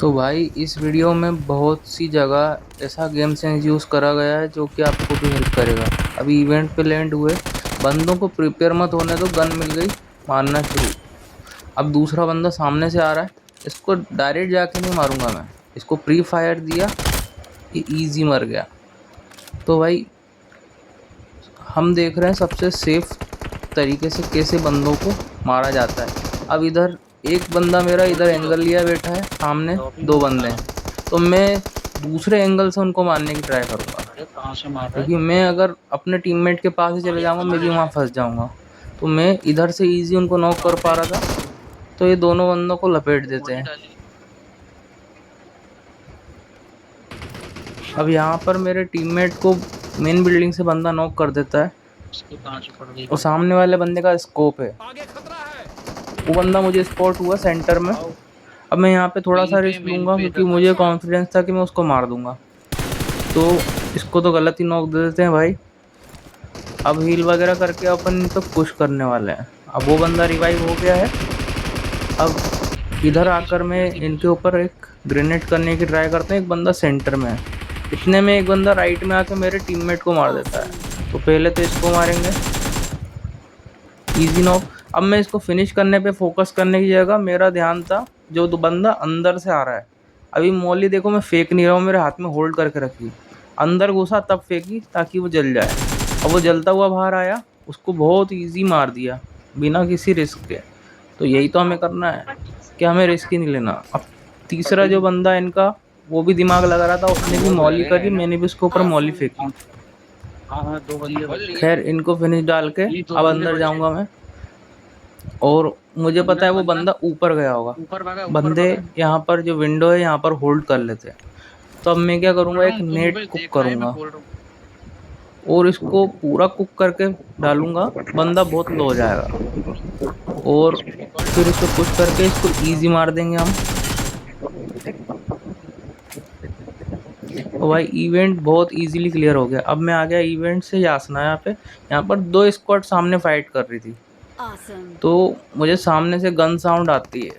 तो भाई इस वीडियो में बहुत सी जगह ऐसा गेम सेंस यूज़ करा गया है जो कि आपको भी हेल्प करेगा। अभी इवेंट पे लैंड हुए, बंदों को प्रिपेयर मत होने दो, गन मिल गई, मारना शुरू। अब दूसरा बंदा सामने से आ रहा है, इसको डायरेक्ट जाके नहीं मारूंगा मैं, इसको प्री फायर दिया, ये ईजी मर गया। तो भाई हम देख रहे हैं सबसे सेफ तरीके से कैसे बंदों को मारा जाता है। अब इधर एक बंदा मेरा इधर एंगल लिया बैठा है, सामने दो बंदे हैं, तो मैं दूसरे एंगल से उनको मारने की ट्राई करूंगा, क्योंकि मैं अगर अपने टीममेट के पास ही चले जाऊंगा मैं भी वहां फंस जाऊंगा। तो मैं इधर से इजी उनको नॉक कर पा रहा था, तो ये दोनों बंदों को लपेट देते हैं। अब यहाँ पर मेरे टीममेट को मेन बिल्डिंग से बंदा नॉक कर देता है, और सामने वाले बंदे का स्कोप है, वो बंदा मुझे स्पॉट हुआ सेंटर में। अब मैं यहाँ पे थोड़ा सा रिस्क लूँगा क्योंकि मुझे कॉन्फिडेंस था कि मैं उसको मार दूंगा। तो इसको तो गलत ही नॉक दे देते हैं भाई। अब हील वगैरह करके अपन इन पे पुश करने वाले हैं। अब वो बंदा रिवाइव हो गया है। अब इधर आकर मैं इनके ऊपर एक ग्रेनेड करने की ट्राई करते हैं, एक बंदा सेंटर में है। इतने में एक बंदा राइट में आके मेरे टीममेट को मार देता है। तो पहले तो इसको मारेंगे, इजी नॉक। अब मैं इसको फिनिश करने पे फोकस करने की जगह मेरा ध्यान था जो दो बंदा अंदर से आ रहा है। अभी मौली देखो, मैं फेंक नहीं रहा हूँ, मेरे हाथ में होल्ड करके रखी, अंदर घुसा तब फेंकी ताकि वो जल जाए। अब वो जलता हुआ बाहर आया, उसको बहुत इजी मार दिया बिना किसी रिस्क के। तो यही तो हमें करना है कि हमें रिस्क ही नहीं लेना। अब तीसरा जो बंदा इनका, वो भी दिमाग लगा रहा था, उसने भी मौली करी, मैंने भी उसके ऊपर मौली फेंकी। खैर इनको फिनिश डाल के अब अंदर जाऊंगा मैं, और मुझे पता है वो बंदा ऊपर गया होगा। बंदे यहाँ पर जो विंडो है यहाँ पर होल्ड कर लेते हैं। तो अब मैं क्या करूँगा, एक नेट कुक करूँगा और इसको पूरा कुक करके डालूंगा, बंदा बहुत लो हो जाएगा। और फिर इसको पुश करके इसको इजी मार देंगे हम। तो भाई इवेंट बहुत इजीली क्लियर हो गया। अब मैं आ गया इवेंट से यासना यहाँ पे। यहाँ पर दो स्क्वाड सामने फाइट कर रही थी, तो मुझे सामने से गन साउंड आती है।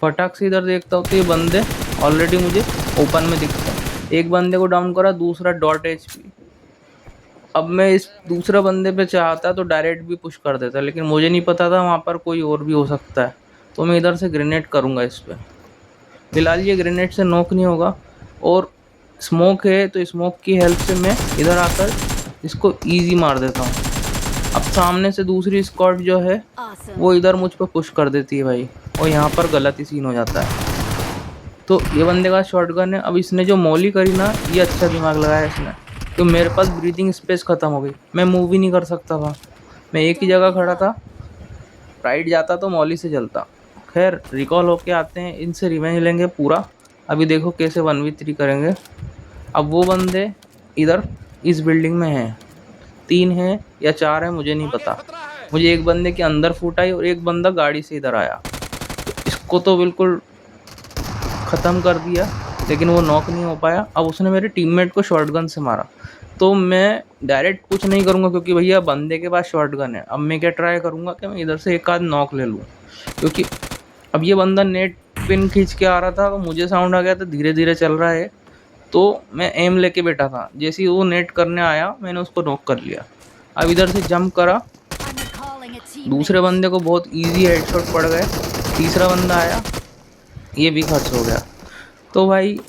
फटाक से इधर देखता हूँ तो ये बंदे ऑलरेडी मुझे ओपन में दिखते हैं। एक बंदे को डाउन करा, दूसरा डॉट HP। अब मैं इस दूसरे बंदे पे चाहता तो डायरेक्ट भी पुश कर देता, लेकिन मुझे नहीं पता था वहाँ पर कोई और भी हो सकता है। तो मैं इधर से ग्रेनेड करूँगा इस पर। फिलहाल ये ग्रेनेड से नॉक नहीं होगा, और स्मोक है तो स्मोक की हेल्प से मैं इधर आकर इसको इजी मार देता हूँ। अब सामने से दूसरी स्क्वाड जो है वो इधर मुझ पर पुश कर देती है भाई, और यहाँ पर गलत ही सीन हो जाता है। तो ये बंदे का शॉटगन है। अब इसने जो मौली करी ना, ये अच्छा दिमाग लगाया इसने। तो मेरे पास ब्रीदिंग स्पेस ख़त्म हो गई, मैं मूव ही नहीं कर सकता था, मैं एक ही जगह खड़ा था। राइट जाता तो मौली से जलता। खैर रिकॉल होके आते हैं, इनसे रिवेंज लेंगे पूरा। अभी देखो कैसे 1v3 करेंगे। अब वो बंदे इधर इस बिल्डिंग में हैं, 3 हैं या 4 हैं मुझे नहीं पता। मुझे एक बंदे के अंदर फूट आई और एक बंदा गाड़ी से इधर आया, तो इसको तो बिल्कुल ख़त्म कर दिया, लेकिन वो नॉक नहीं हो पाया। अब उसने मेरे टीममेट को शॉटगन से मारा। तो मैं डायरेक्ट कुछ नहीं करूँगा क्योंकि भैया बंदे के पास शॉटगन है। अब मैं क्या ट्राई करूँगा कि मैं इधर से एक आध नॉक ले लूँ, क्योंकि अब ये बंदा नेट पिन खींच के आ रहा था, तो मुझे साउंड आ गया तो धीरे धीरे चल रहा है। तो मैं एम लेके बैठा था, जैसे ही वो नेट करने आया मैंने उसको नॉक कर लिया। अब इधर से जंप करा, दूसरे बंदे को बहुत इजी हेडशॉट पड़ गए। तीसरा बंदा आया, ये भी खर्च हो गया। तो भाई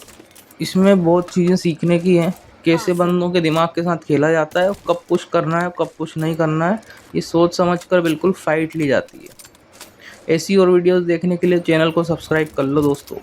इसमें बहुत चीज़ें सीखने की हैं, कैसे बंदों के दिमाग के साथ खेला जाता है, कब पुश करना है कब पुश नहीं करना है, ये सोच समझ कर बिल्कुल फाइट ली जाती है। ऐसी और वीडियोस देखने के लिए चैनल को सब्सक्राइब कर लो दोस्तों।